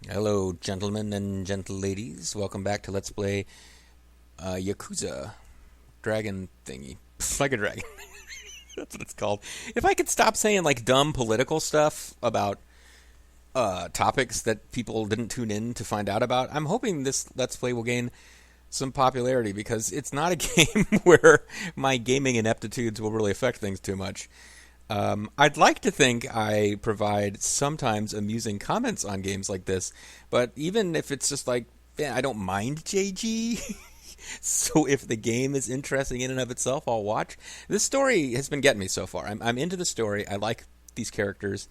Hello, gentlemen and gentle ladies. Welcome back to Let's Play Yakuza. Dragon thingy. Like a dragon. That's what it's called. If I could stop saying like dumb political stuff about topics that people didn't tune in to find out about, I'm hoping this Let's Play will gain some popularity because it's not a game where my gaming ineptitudes will really affect things too much. I'd like to think I provide sometimes amusing comments on games like this, but even if it's just like, yeah, I don't mind JG. So if the game is interesting in and of itself, I'll watch. This story has been getting me so far. I'm into the story. I like these characters.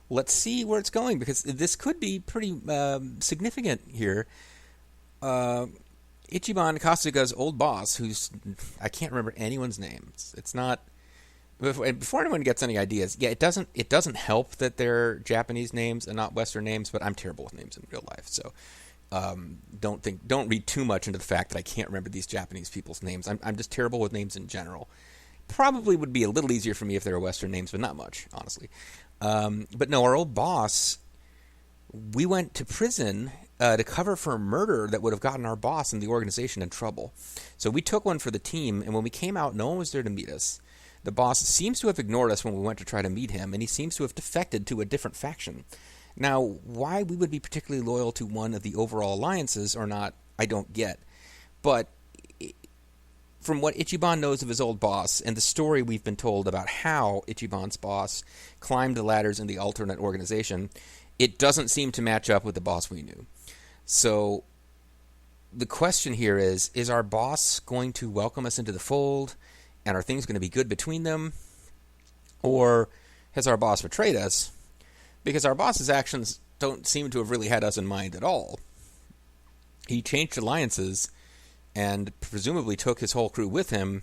Let's see where it's going because this could be pretty significant here. Ichiban Kasuga's old boss, who's I can't remember anyone's name. It's not. Before anyone gets any ideas, yeah, it doesn't help that they're Japanese names and not Western names, but I'm terrible with names in real life, so don't read too much into the fact that I can't remember these Japanese people's names. I'm just terrible with names in general. Probably would be a little easier for me if they were Western names, but not much, honestly. But no, our old boss, we went to prison to cover for a murder that would have gotten our boss and the organization in trouble. So we took one for the team, and when we came out, no one was there to meet us. The boss seems to have ignored us when we went to try to meet him, and he seems to have defected to a different faction. Now, why we would be particularly loyal to one of the overall alliances or not, I don't get. But from what Ichiban knows of his old boss, and the story we've been told about how Ichiban's boss climbed the ladders in the alternate organization, it doesn't seem to match up with the boss we knew. So, the question here is our boss going to welcome us into the fold? And are things going to be good between them? Or has our boss betrayed us? Because our boss's actions don't seem to have really had us in mind at all. He changed alliances and presumably took his whole crew with him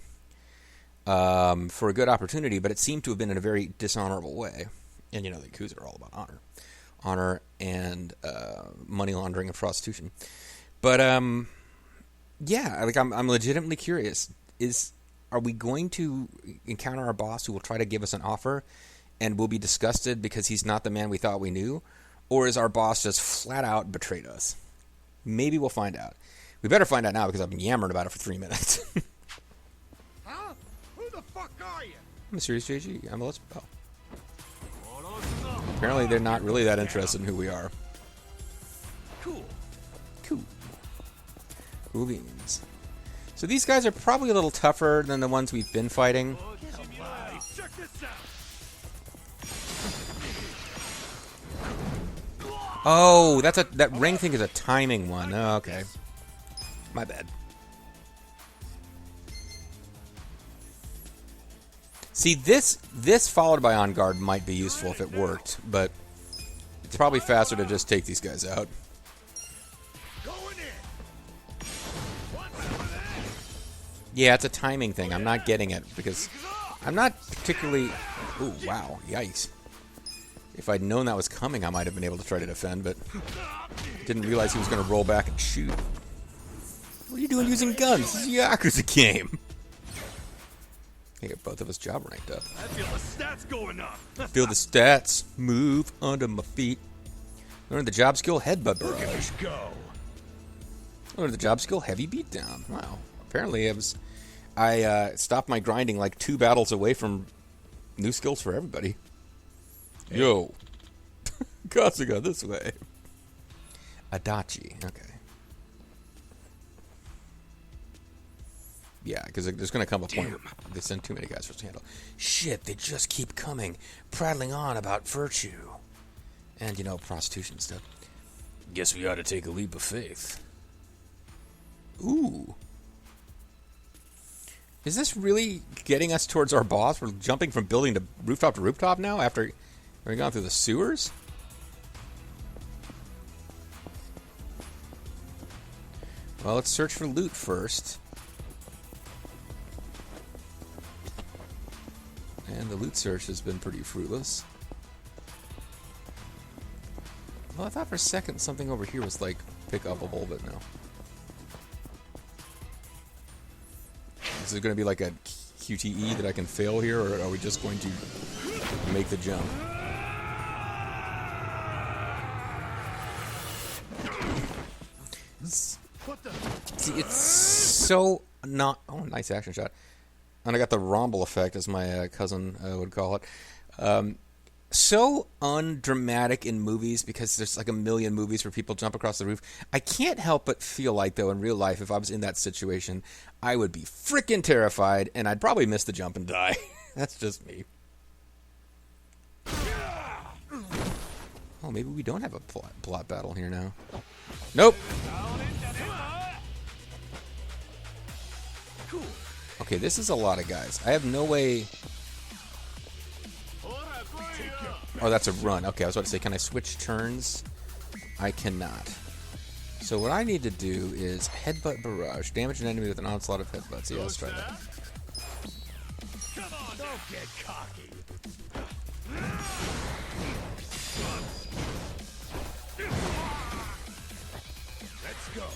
for a good opportunity, but it seemed to have been in a very dishonorable way. And you know, the Yakuza are all about honor. Honor and money laundering and prostitution. But, yeah, like I'm legitimately curious. Are we going to encounter our boss who will try to give us an offer and we'll be disgusted because he's not the man we thought we knew? Or is our boss just flat out betrayed us? Maybe we'll find out. We better find out now because I've been yammering about it for 3 minutes. Huh? Who the fuck are you? I'm a serious JG. I'm a Let's Go. Apparently they're not really that interested in who we are. Cool. Cool. Cool beans. So these guys are probably a little tougher than the ones we've been fighting. Check this out. Oh, that ring thing is a timing one. Oh, okay. My bad. See, this followed by On Guard might be useful if it worked, but it's probably faster to just take these guys out. Yeah, it's a timing thing. I'm not getting it because I'm not particularly... Ooh, wow. Yikes. If I'd known that was coming, I might have been able to try to defend, but didn't realize he was going to roll back and shoot. What are you doing using guns? This is a Yakuza game. I get both of us job ranked up. I feel the stats going up. Feel the stats move under my feet. Learn the job skill Headbutt Barrage. Go. Learn the job skill Heavy Beatdown. Wow. Apparently, I stopped my grinding like 2 battles away from new skills for everybody. Hey. Yo. Kasuga, this way. Adachi. Okay. Yeah, because there's going to come a point where they send too many guys for us to handle. Shit, they just keep coming, prattling on about virtue. And, you know, prostitution stuff. Guess we ought to take a leap of faith. Ooh. Is this really getting us towards our boss? We're jumping from building to rooftop now after we've gone through the sewers? Well, let's search for loot first. And the loot search has been pretty fruitless. Well, I thought for a second something over here was like pick upable, but no. Is there going to be like a QTE that I can fail here, or are we just going to make the jump? It's so not... Oh, nice action shot. And I got the rumble effect, as my cousin would call it. So undramatic in movies, because there's like a million movies where people jump across the roof. I can't help but feel like, though, in real life, if I was in that situation, I would be freaking terrified, and I'd probably miss the jump and die. That's just me. Oh, maybe we don't have a plot battle here now. Nope. Okay, this is a lot of guys. I have no way... Oh, that's a run. Okay, I was about to say, can I switch turns? I cannot. So what I need to do is headbutt barrage. Damage an enemy with an onslaught of headbutts. Yeah, let's try that. Come on, don't get cocky. Let's go.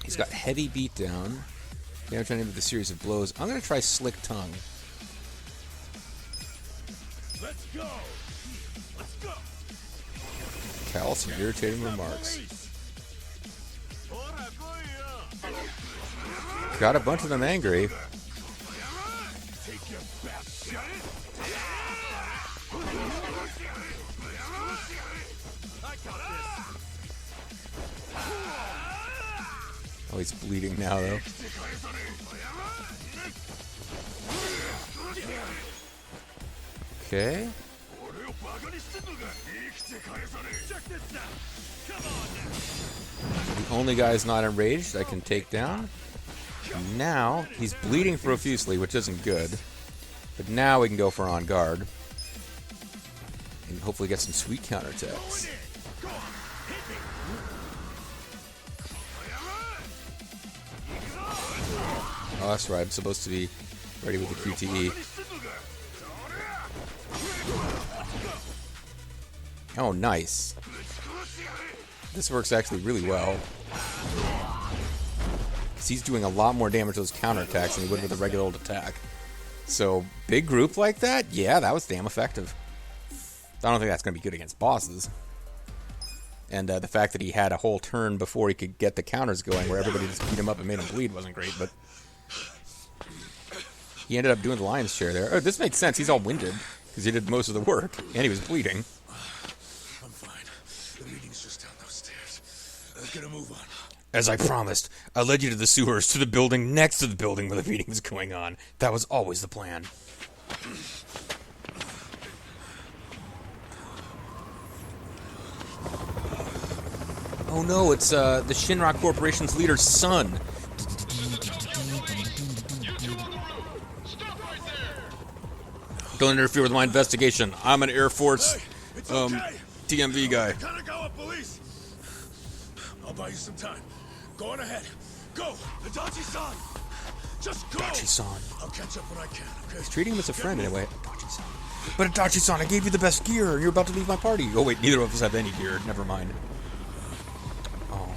He's got heavy beatdown. Damage an enemy with a series of blows. I'm going to try slick tongue. Let's go. Let's go. Callous and irritating remarks. Got a bunch of them angry. Take your best shot. I got this. Oh, he's bleeding now, though. Okay. Check this out. Come on now. The only guy is not enraged I can take down. Now, he's bleeding profusely, which isn't good. But now we can go for on guard. And hopefully get some sweet counterattacks. Oh, that's right. I'm supposed to be ready with the QTE. Oh, nice. This works actually really well. Because he's doing a lot more damage to those counterattacks than he would with a regular old attack. So, big group like that? Yeah, that was damn effective. I don't think that's going to be good against bosses. And the fact that he had a whole turn before he could get the counters going, where everybody just beat him up and made him bleed, wasn't great, but... He ended up doing the lion's share there. Oh, this makes sense. He's all winded, because he did most of the work, and he was bleeding. I'm fine. The meeting's just down those stairs. Let's get a move on. As I promised, I led you to the sewers, to the building next to the building where the meeting was going on. That was always the plan. Oh no, it's the Shinra Corporation's leader's son. Don't interfere with my investigation. I'm an Air Force TMV guy. Kanagawa police. I'll buy you some time. Go on ahead. Go, Adachi-san. Just go. Adachi-san. I'll catch up when I can. Okay. He's treating him as a friend anyway. Adachi-san. But Adachi-san, I gave you the best gear, and you're about to leave my party. Oh wait, neither of us have any gear. Never mind. Oh.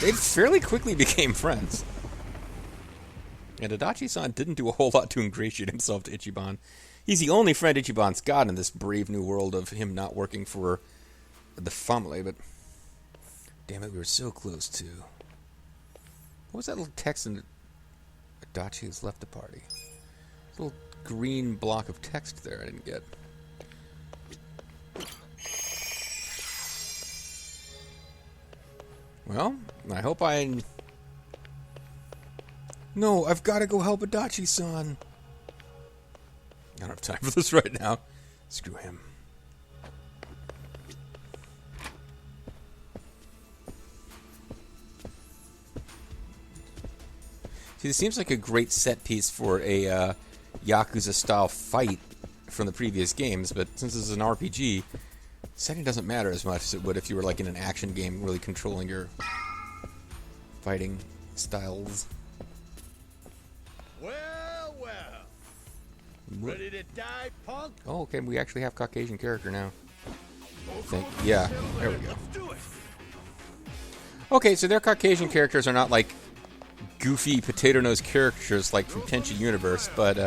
They fairly quickly became friends. And Adachi-san didn't do a whole lot to ingratiate himself to Ichiban. He's the only friend Ichiban's got in this brave new world of him not working for the family, but... Damn it, we were so close to... What was that little text in Adachi has left the party? Little green block of text there I didn't get. Well, I hope I... No, I've got to go help Adachi-san. I don't have time for this right now. Screw him. See, this seems like a great set piece for a Yakuza-style fight from the previous games, but since this is an RPG, setting doesn't matter as much as it would if you were like in an action game really controlling your fighting styles. Well, well. Ready to die, punk? Oh, okay, we actually have Caucasian character now. Yeah, there we go. Okay, so their Caucasian characters are not like goofy potato-nosed characters like from Tenchi Universe, but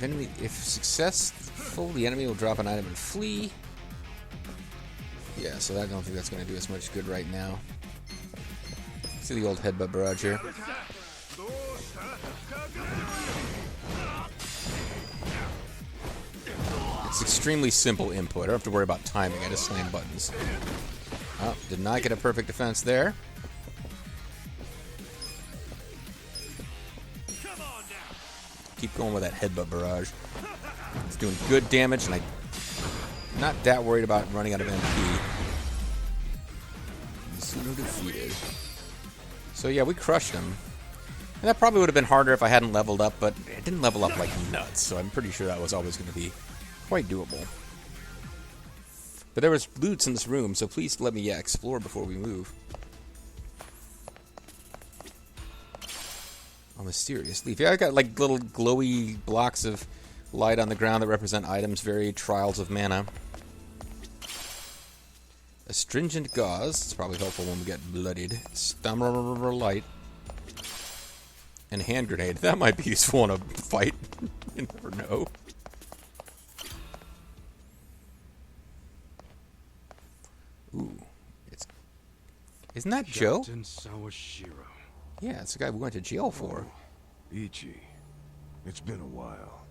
enemy, if successful, the enemy will drop an item and flee. Yeah, so I don't think that's going to do us much good right now. See the old headbutt barrage here. It's extremely simple input. I don't have to worry about timing. I just slam buttons. Oh, did not get a perfect defense there. Keep going with that headbutt barrage. It's doing good damage, and I'm not that worried about running out of MP. Pseudo defeated. So yeah, we crushed him. And that probably would have been harder if I hadn't leveled up, but it didn't level up like nuts, so I'm pretty sure that was always going to be quite doable. But there was loots in this room, so please let me explore before we move. Oh, mysterious leaf. Yeah, I got like little glowy blocks of light on the ground that represent items, very trials of mana. Astringent gauze. It's probably helpful when we get bloodied. Stammer light. And hand grenade. That might be useful in a fight. You never know. Ooh. Isn't that Joe? Captain Sawashiro. Yeah, it's the guy we went to jail for. Ichi, it's been a while.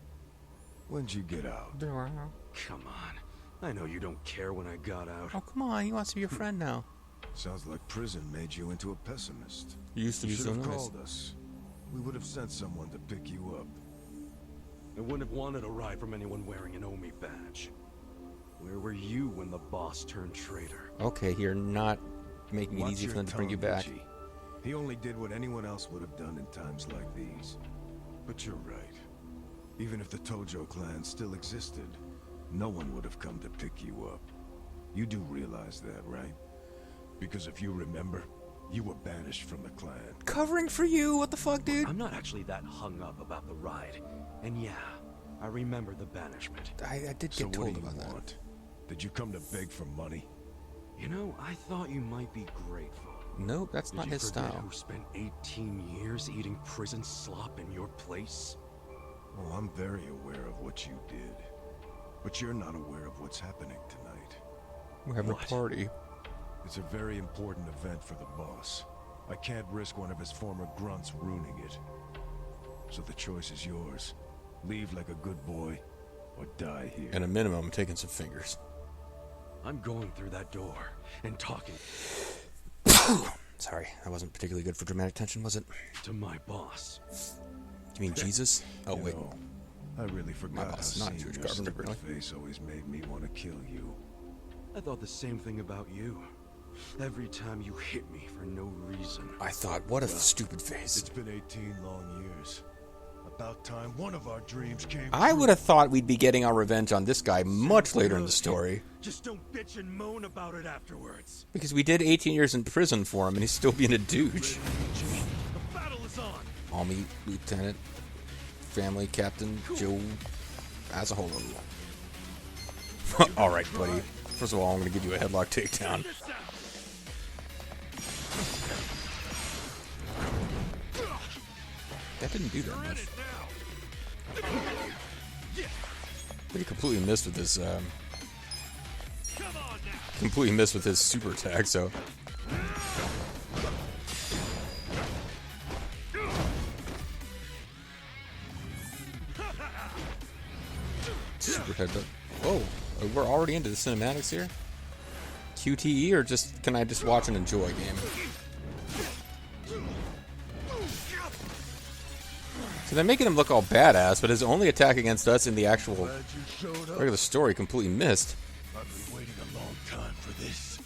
When'd you get out? Come on. I know you don't care when I got out. Oh, come on. He wants to be your friend now. Sounds like prison made you into a pessimist. You used to be You should so have nice. called us. We would have sent someone to pick you up. I wouldn't have wanted a ride from anyone wearing an Omi badge. Where were you when the boss turned traitor? Okay, you're not making it Watch easy for your them to bring you tongue, back. Ichi. He only did what anyone else would have done in times like these. But you're right. Even if the Tojo clan still existed, no one would have come to pick you up. You do realize that, right? Because if you remember, you were banished from the clan. Covering for you? What the fuck, dude? I'm not actually that hung up about the ride. And yeah, I remember the banishment. I did So get what told do you about that. want? Did you come to beg for money? You know, I thought you might be grateful. Nope, that's Did not you his forget style. who spent 18 years eating prison slop in your place? Oh, I'm very aware of what you did. But you're not aware of what's happening tonight. We're having What? a party. It's a very important event for the boss. I can't risk one of his former grunts ruining it. So the choice is yours. Leave like a good boy, or die here. At a minimum, I'm taking some fingers. I'm going through that door and talking Sorry, that wasn't particularly good for dramatic tension, was it? to my boss. You mean Jesus? Oh, You wait. know, I really forgot how boss is not a seeing Jewish your carpenter, stupid really. face always made me want to kill you. I thought the same thing about you. Every time you hit me for no reason. I thought, what a stupid face. It's been 18 long years. About time one of our dreams came I true. would have thought we'd be getting our revenge on this guy much later in the story. Just don't bitch and moan about it afterwards. Because we did 18 years in prison for him, and he's still being a douche. The battle is on. Army Lieutenant, Family Captain Joe as a whole. Alright, buddy. First of all, I'm going to give you a headlock takedown. That didn't do that much. But he completely missed with his, completely missed with his super attack, so. Super headbutt. Whoa, we're already into the cinematics here? QTE, or just can I just watch and enjoy a game? So they're making him look all badass, but his only attack against us in the actual Glad you showed up. regular story completely missed. I've been waiting a long time for this.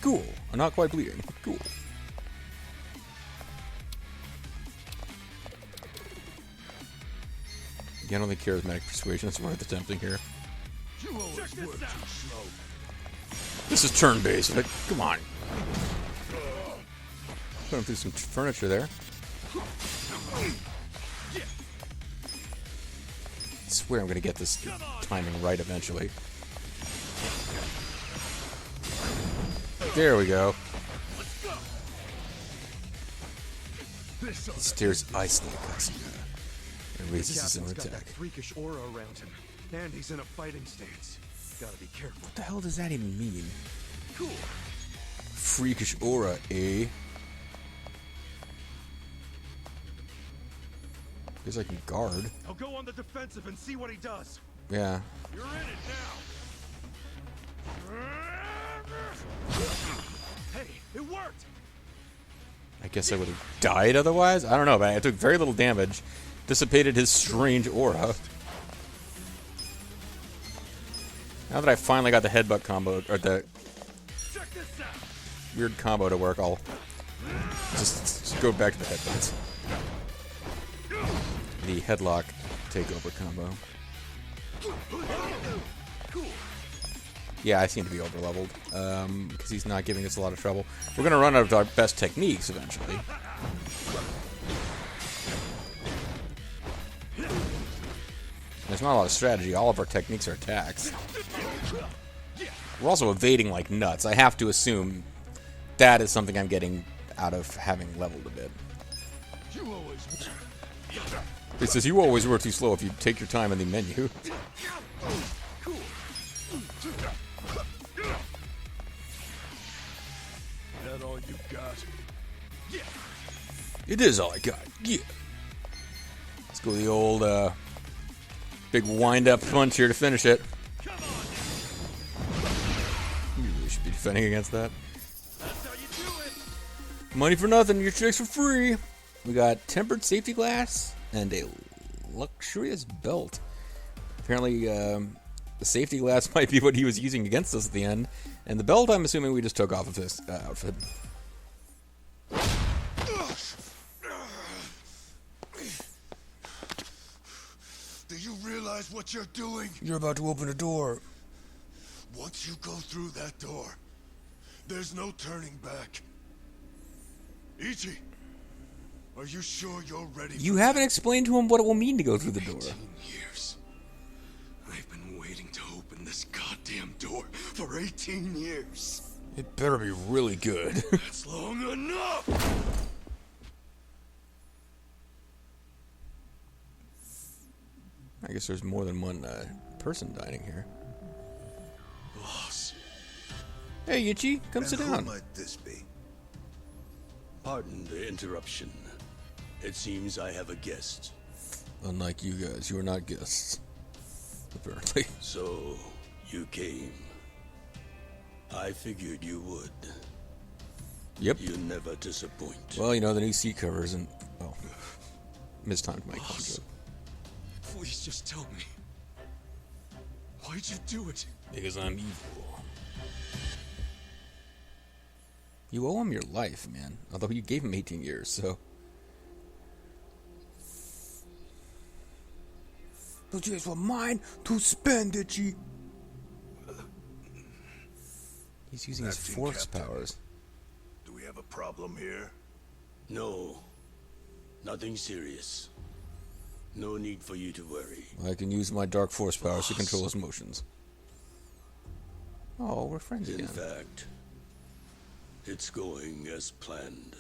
Cool. I'm not quite bleeding. Cool. Again, I don't think charismatic persuasion is worth attempting here. You always work too slow. This is turn-based. Like, come on. Put him through some furniture there. I swear I'm going to get this timing right eventually. There we go. Steers ice like us. It raises his own Captain's got attack. that freakish aura around him, and he's in a fighting stance. Gotta be careful. What the hell does that even mean? Cool. Freakish aura, eh? Guess I can guard. I'll go on the defensive and see what he does. Yeah. You're in it now. Hey, it worked. I guess I would have died otherwise? I don't know, but I took very little damage. Dissipated his strange aura. Now that I finally got the headbutt combo, or the weird combo to work, I'll just go back to the headbutts. The headlock takeover combo. Yeah, I seem to be overleveled, because he's not giving us a lot of trouble. We're going to run out of our best techniques eventually. There's not a lot of strategy. All of our techniques are attacks. We're also evading like nuts. I have to assume that is something I'm getting out of having leveled a bit. It says you always were too slow if you take your time in the menu. That all you got? It is all I got. Yeah. Let's go the old big wind-up punch here to finish it. We should be defending against that. That's how you do it. Money for nothing, your chicks for free. We got tempered safety glass and a luxurious belt. Apparently, the safety glass might be what he was using against us at the end. And the belt, I'm assuming we just took off of his outfit. Do you realize what you're doing? You're about to open a door. Once you go through that door, there's no turning back. Ichi, are you sure you're ready? You haven't explained to him what it will mean to go through the door. 18 years. I've been waiting to open this goddamn door for 18 years. It better be really good. That's long enough! I guess there's more than one person dining here. Boss. Hey, Ichi, come sit down. Who might this be? Pardon the interruption. It seems I have a guest. Unlike you guys, you are not guests. Apparently. So, you came. I figured you would. Yep. You never disappoint. Well, you know, the new seat covers and... Oh. Mistimed my Boss. joke. Please just tell me. Why'd you do it? Because I'm evil. You owe him your life, man. Although you gave him 18 years, so... Those years were mine to spend, Ichi. He's using his Acting force Captain. powers. Do we have a problem here? No. Nothing serious. No need for you to worry. I can use my dark force powers to Boss. control his motions. Oh, we're friends In again. fact, it's going as planned.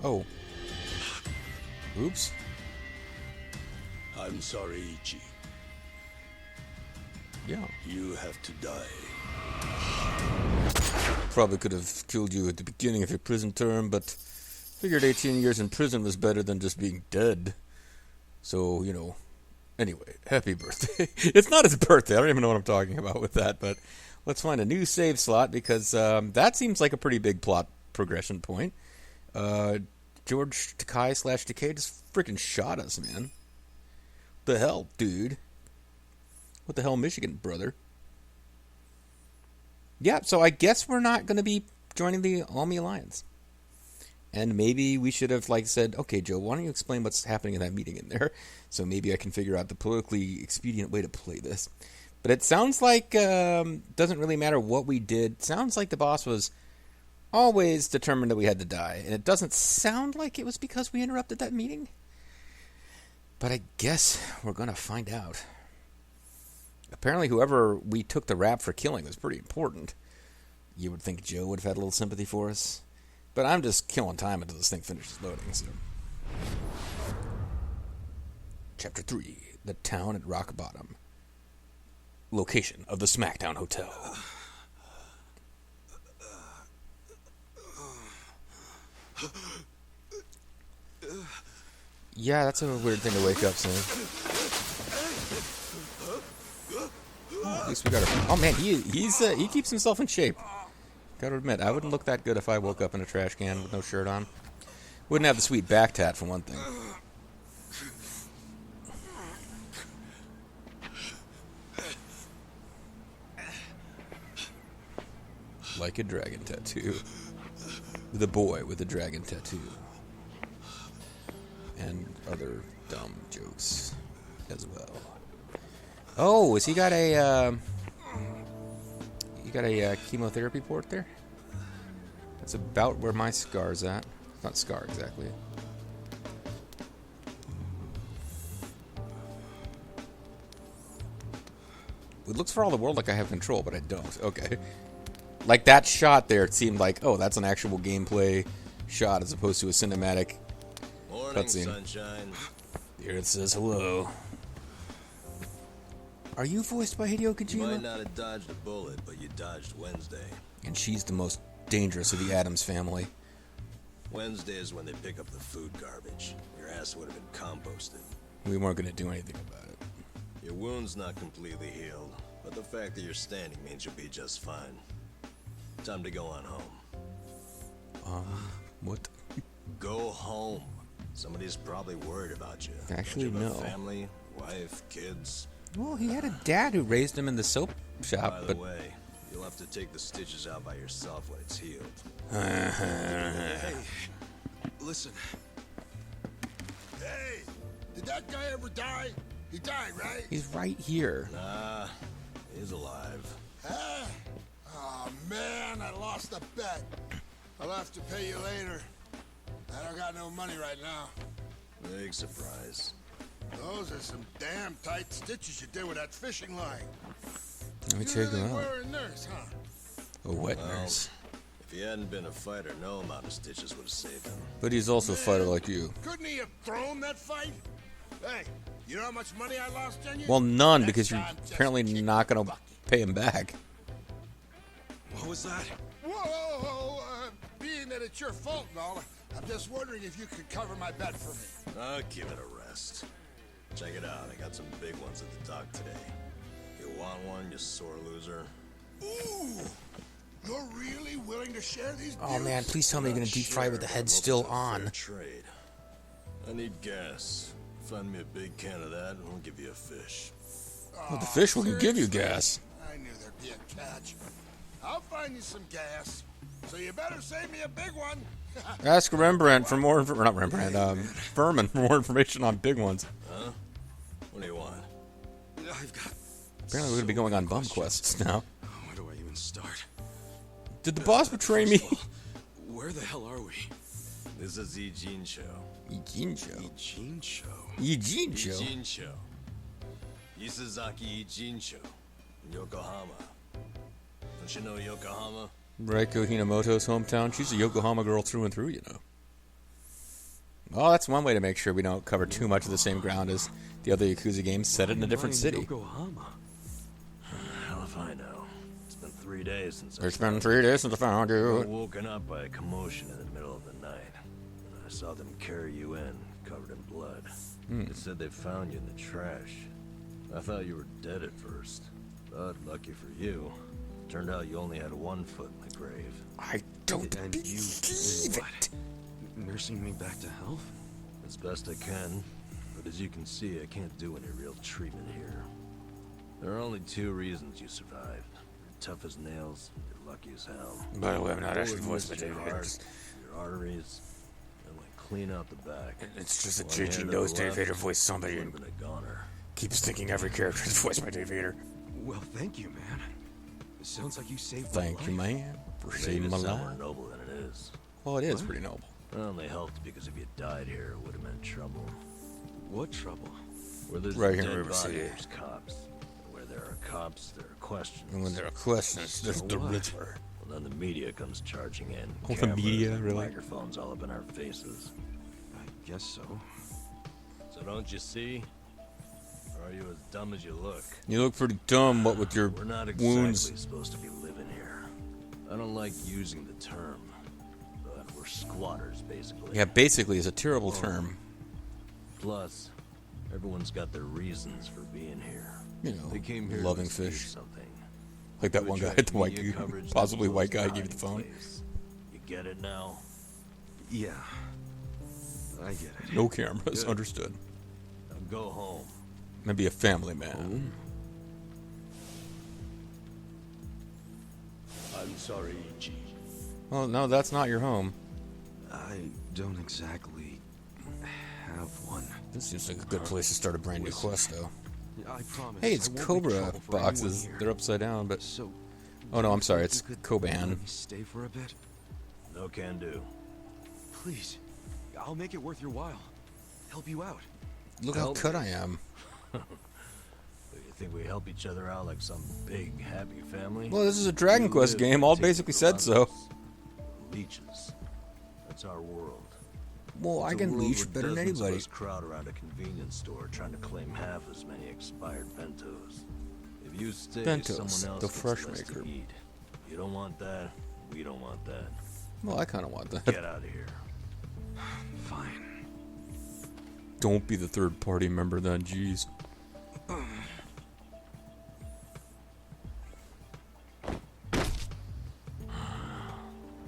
Oh. Oops. I'm sorry, Ichi. Yeah. You have to die. Probably could have killed you at the beginning of your prison term, but figured 18 years in prison was better than just being dead. So, you know. Anyway, happy birthday. It's not his birthday. I don't even know what I'm talking about with that, but let's find a new save slot because that seems like a pretty big plot progression point. George Takai / Decay just freaking shot us, man. What the hell, dude? What the hell, Michigan, brother? Yeah, so I guess we're not going to be joining the Army Alliance. And maybe we should have, like, said, okay, Joe, why don't you explain what's happening in that meeting in there? So maybe I can figure out the politically expedient way to play this. But it sounds like, doesn't really matter what we did. It sounds like the boss was always determined that we had to die. And it doesn't sound like it was because we interrupted that meeting. But I guess we're going to find out. Apparently whoever we took the rap for killing was pretty important. You would think Joe would have had a little sympathy for us. But I'm just killing time until this thing finishes loading, so... Chapter 3, The Town at Rock Bottom. Location of the Smackdown Hotel. Yeah, that's a weird thing to wake up saying. At least we got a... Oh man, he keeps himself in shape. Gotta admit, I wouldn't look that good if I woke up in a trash can with no shirt on. Wouldn't have the sweet back tat for one thing. Like a dragon tattoo. The boy with a dragon tattoo. And other dumb jokes as well. Oh, has he got a chemotherapy port there? That's about where my scar's at. Not scar exactly. It looks for all the world like I have control, but I don't. Okay. Like that shot there, it seemed like, oh, that's an actual gameplay shot as opposed to a cinematic cutscene. Sunshine. Here it says hello. Are you voiced by Hideo Kojima? You might not have dodged a bullet, but you dodged Wednesday. And she's the most dangerous of the Addams family. Wednesday is when they pick up the food garbage. Your ass would have been composted. We weren't going to do anything about it. Your wound's not completely healed, but the fact that you're standing means you'll be just fine. Time to go on home. What? Go home. Somebody's probably worried about you. Actually, Don't you have no. a family, wife, kids. Well, he had a dad who raised him in the soap shop, By the but... way, you'll have to take the stitches out by yourself when it's healed. Hey, listen. Hey, did that guy ever die? He died, right? He's right here. Nah, he's alive. Huh? Oh, man, I lost a bet. I'll have to pay you later. I don't got no money right now. Big surprise. Those are some damn tight stitches you did with that fishing line. Let me You check really him out. were a nurse, huh? A wet Well, nurse. if he hadn't been a fighter, no amount of stitches would have saved him. But he's also a fighter like you. Couldn't he have thrown that fight? Hey, you know how much money I lost on you? Well, none, Next because you're time, just apparently kick not the going to bucket. pay him back. What was that? Whoa, being that it's your fault and all, I'm just wondering if you could cover my bet for me. I'll give it a rest. Check it out, I got some big ones at the dock today. You want one, you sore loser? Ooh, you're really willing to share these Oh deals? man, please tell me you're going to deep fry with the head still on. Trade. I need gas. Find me a big can of that and I'll give you a fish. Well, the fish will give you seriously? gas. I knew there'd be a catch. I'll find you some gas. So you better save me a big one. Ask Rembrandt for more, not Rembrandt, Furman for more information on big ones. Huh? What do you want? I've got... Apparently we're going to be going on bum quests now. Where do I even start? Did the boss betray me? First of all, where the hell are we? This is Eugene Show. Eugene Show. Eugene Show. Eugene Show. Eugene Show. Isazaki Eugene Show. In Yokohama. Don't you know Yokohama? Reiko Hinamoto's hometown. She's a Yokohama girl through and through, you know. Well, that's one way to make sure we don't cover too much of the same ground as the other Yakuza games. Set it in a different city. Yokohama. Hell if I know. It's been 3 days since It's been 3 days since I found I you. was woken up by a commotion in the middle of the night. And I saw them carry you in, covered in blood. They said they found you in the trash. I thought you were dead at first. But lucky for you, turned out you only had 1 foot in the grave. I don't And you believe what? it. Nursing me back to health? As best I can, but as you can see, I can't do any real treatment here. There are only 2 reasons you survived. You're tough as nails, you're lucky as hell. By the way, I'm not actually Bullets voiced by missed your David. heart, your arteries, and went clean out the back. It's just that One hand JG to knows the Dave left, Vader voiced somebody would've and been a goner. keeps thinking every character is voiced by Dave Vader. Well, thank you, man. It sounds like you saved Thank my you, life. man, for Made saving it my sound more life. noble than it is. Well, it is pretty noble. It only helped because if you died here, it would have meant trouble. What trouble? Where there's Right a here in dead River body, City. there's cops. And where there are cops, there are questions. And when there are questions, there's the what? Riddler. Well, then the media comes charging in. Oh, the Cameras media, and really? Microphones all up in our faces. I guess so. So don't you see? Or are you as dumb as you look? You look pretty dumb, what with your We're not exactly wounds. supposed to be living here. I don't like using the term, but we're squatters, basically. Yeah, basically is a terrible term. Plus, everyone's got their reasons for being here. You know, They came here loving to steal fish. something. Like that To one guy attract at the white media coverage that possibly blows white guy their gave you the phone. hiding place. You get it now? Yeah. I get it. No cameras, Good. understood. Now go home. Maybe a family man. I'm sorry, Ichi. Well, no, that's not your home. I don't exactly have one. This seems like a good place to start a brand new quest, though. I promise. Hey, it's I won't make Cobra trouble for anyone boxes. here. They're upside down, but... So. Oh, no, do I'm you sorry. think It's you could Coban. let me stay for a bit? No can do. Please. I'll make it worth your while. Help you out. Look how cut I am. Do you think we help each other out like some big, happy family? Well, this is a Dragon You Quest live game. to All take basically the said so. runners. Leeches. That's our world. Well, I It's a can world leash where better than dozens of anybody. us crowd around a convenience store trying to claim half as many expired bentos. If you stay, Bentos, someone else the gets fresh less to maker. eat. You don't want that. We don't want that. Well, I kind of want that. Get out of here. Fine. Don't be the third party member then, jeez.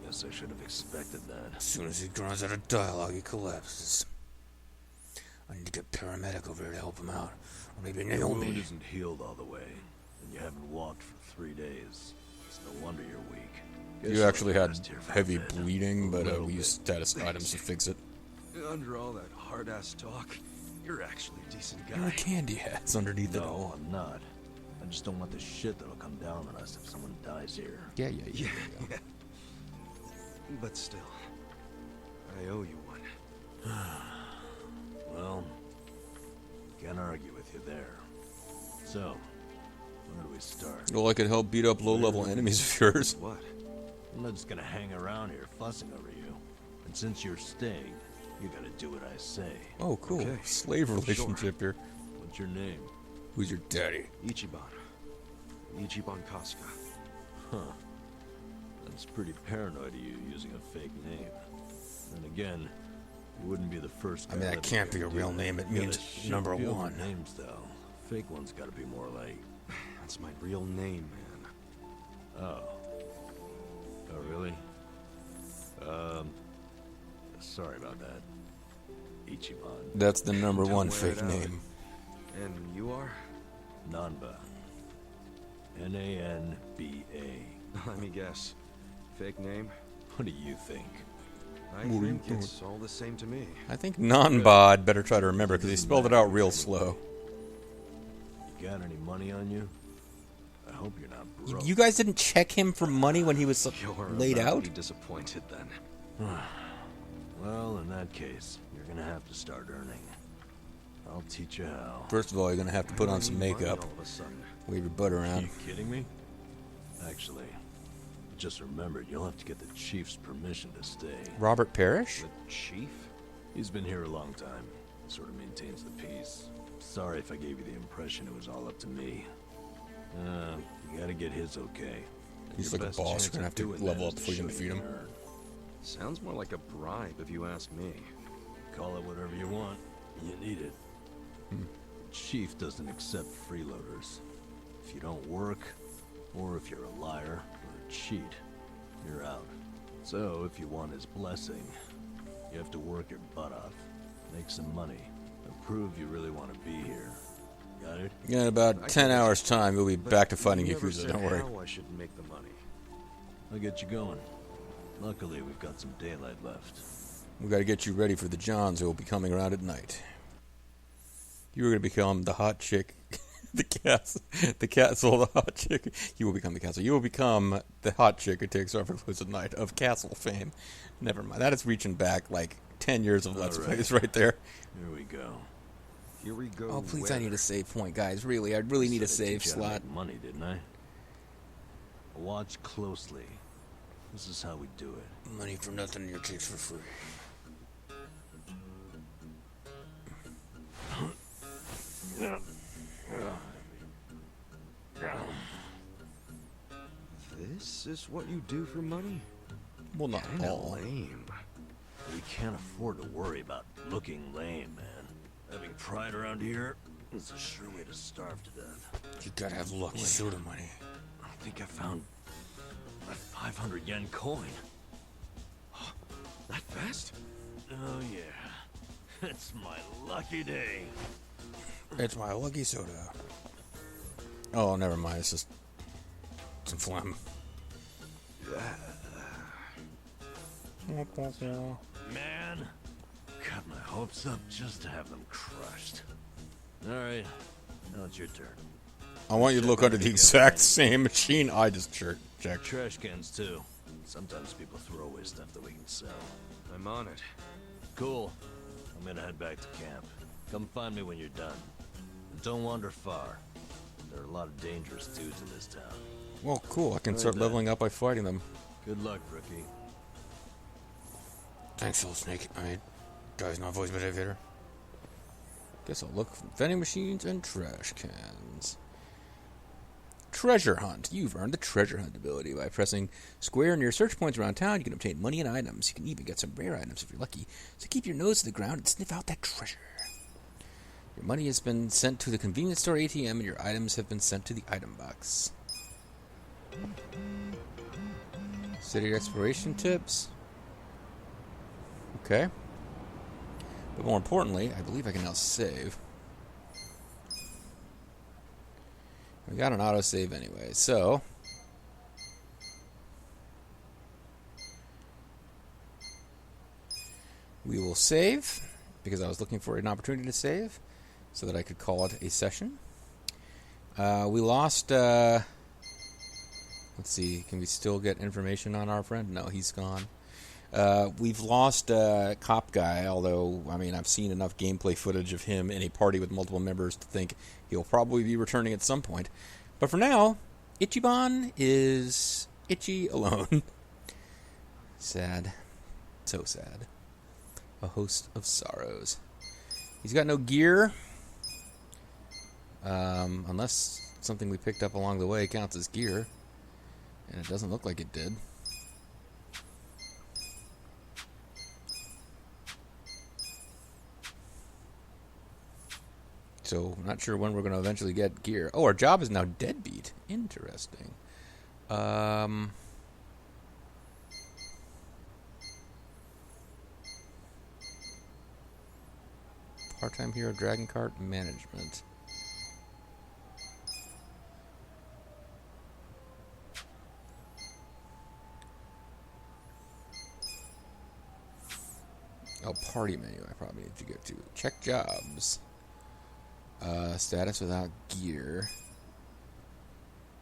Guess I should have expected that. As soon as he runs out of dialogue, he collapses. I need to get a paramedic over here to help him out. Or maybe Your wound Naomi. isn't healed all the way, and you haven't walked for 3 days. It's no wonder you're weak. Guess You you'll actually had rest here for a heavy bit. bleeding, but Little we bit. used status items to fix it. Under all that hard-ass talk, you're actually a decent There are guy. candy hats underneath it No, all. I'm not. I just don't want the shit that'll come down on us if someone dies here. Yeah. Yeah. But still, I owe you one. Well, can't argue with you there. So, where do we start? Well, I could help beat up low-level enemies of yours. What? I'm not just gonna hang around here fussing over you. And since you're staying, you gotta do what I say. Oh, cool. Okay. Slave relationship here. What's your name? Who's your daddy? Ichiban. Ichiban Kasuga. Huh. That's pretty paranoid of you using a fake name. And again, you wouldn't be the first guy. I mean, that living can't here be a to do real that. name. It You means gotta shoot number real one. names, though. Fake ones gotta be more like... That's my real name, man. Oh. Oh, really? Sorry about that. Ichiban. That's the number Don't one wear fake it out. name. And you are? Nanba. N-A-N-B-A. Let me guess. Fake name? What do you think? I What do you think it's all the same to me. I think Nanbad better try to remember because he spelled it out real slow. You got any money on you? I hope you're not broke. You guys didn't check him for money when he was You're laid about to out? be disappointed then. Well, in that case, you're gonna have to start earning. I'll teach you how. First of all, you're going to have to put on some I need money makeup. all of a sudden. Wave your butt Are around. you kidding me? Actually, I just remembered you'll have to get the chief's permission to stay. Robert Parrish? The chief? He's been here a long time. Sort of maintains the peace. Sorry if I gave you the impression it was all up to me. You gotta get his okay. And He's your like a best boss. chance You're gonna of have to doing level that up is before you can show defeat him. earn. Sounds more like a bribe if you ask me. Call it whatever you want. You need it. The chief doesn't accept freeloaders. If you don't work, or if you're a liar or a cheat, you're out. So if you want his blessing, you have to work your butt off, make some money, and prove you really want to be here. Got it? Yeah, in about 10 hours' time, you'll be But back to fighting you never Yakuza. said Don't worry. how I should make the money. I'll get you going. Luckily, we've got some daylight left. We got to get you ready for the Johns who will be coming around at night. You were going to become the hot chick, the castle, the hot chick. You will become the castle. You will become the hot chick who takes over close at night of castle fame. Never mind. That is reaching back like 10 years of Let's All right. Plays right there. Here we go. Here we go. Oh, please, where? I need a save point, guys. Really, I really need a Said I'd save teach you how to slot. make money, didn't I? Watch closely. This is how we do it. Money for nothing, your kicks for free. Is this what you do for money? Well, not Kinda all. lame. We can't afford to worry about looking lame, man. Having pride around here is a sure way to starve to death. You gotta have lucky soda money. I think I found a 500 yen coin. That fast? Oh yeah, it's my lucky day. It's my lucky soda. Oh, never mind. It's just some phlegm. Man, got my hopes up just to have them crushed. All right, now it's your turn. I want you to look under the exact same machine I just checked. Trash cans too. Sometimes people throw away stuff that we can sell. I'm on it. Cool. I'm gonna head back to camp. Come find me when you're done. And don't wander far. There are a lot of dangerous dudes in this town. Well, cool. I can start leveling up by fighting them. Good luck, rookie. Thanks, Soul Snake. Guy's not voice motivator. Guess I'll look for vending machines and trash cans. Treasure Hunt. You've earned the Treasure Hunt ability. By pressing square near search points around town, you can obtain money and items. You can even get some rare items if you're lucky. So keep your nose to the ground and sniff out that treasure. Your money has been sent to the convenience store ATM, and your items have been sent to the item box. City exploration tips. Okay. But more importantly, I believe I can now save. We got an autosave anyway, so we will save, because I was looking for an opportunity to save, so that I could call it a session. We lost, let's see, can we still get information on our friend? No, he's gone. We've lost Cop Guy, although, I mean, I've seen enough gameplay footage of him in a party with multiple members to think he'll probably be returning at some point. But for now, Ichiban is itchy alone. Sad. So sad. A host of sorrows. He's got no gear. Unless something we picked up along the way counts as gear. And it doesn't look like it did. So, I'm not sure when we're going to eventually get gear. Oh, our job is now deadbeat. Interesting. Part-time hero, Dragon Cart Management. Oh, party menu I probably need to go to. Check jobs. Status without gear.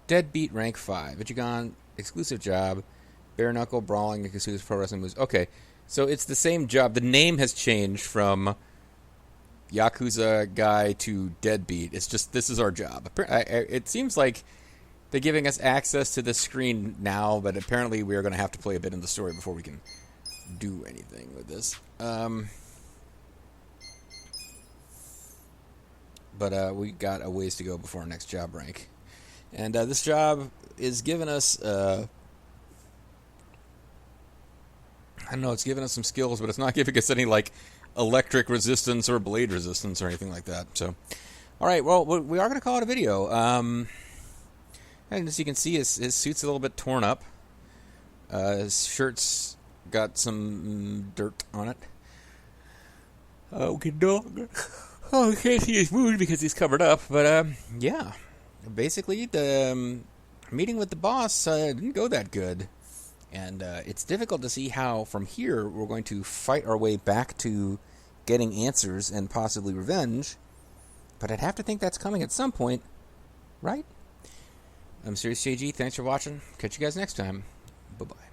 Deadbeat rank 5. Ichigan, exclusive job. Bare knuckle, brawling, and exclusive pro wrestling moves. Okay, so it's the same job. The name has changed from Yakuza guy to deadbeat. It's just, this is our job. It seems like they're giving us access to the screen now, but apparently we are going to have to play a bit in the story before we can do anything with this. But we got a ways to go before our next job rank. And this job is giving us, I don't know, it's giving us some skills, but it's not giving us any, like, electric resistance or blade resistance or anything like that. So, alright, well, we are going to call it a video. And as you can see, his suit's a little bit torn up. His shirt's got some dirt on it. Okay, dog. Oh, I can't see his wound because he's covered up. But, yeah. Basically, the meeting with the boss didn't go that good. And it's difficult to see how, from here, we're going to fight our way back to getting answers and possibly revenge. But I'd have to think that's coming at some point. Right? I'm Serious JG. Thanks for watching. Catch you guys next time. Bye-bye.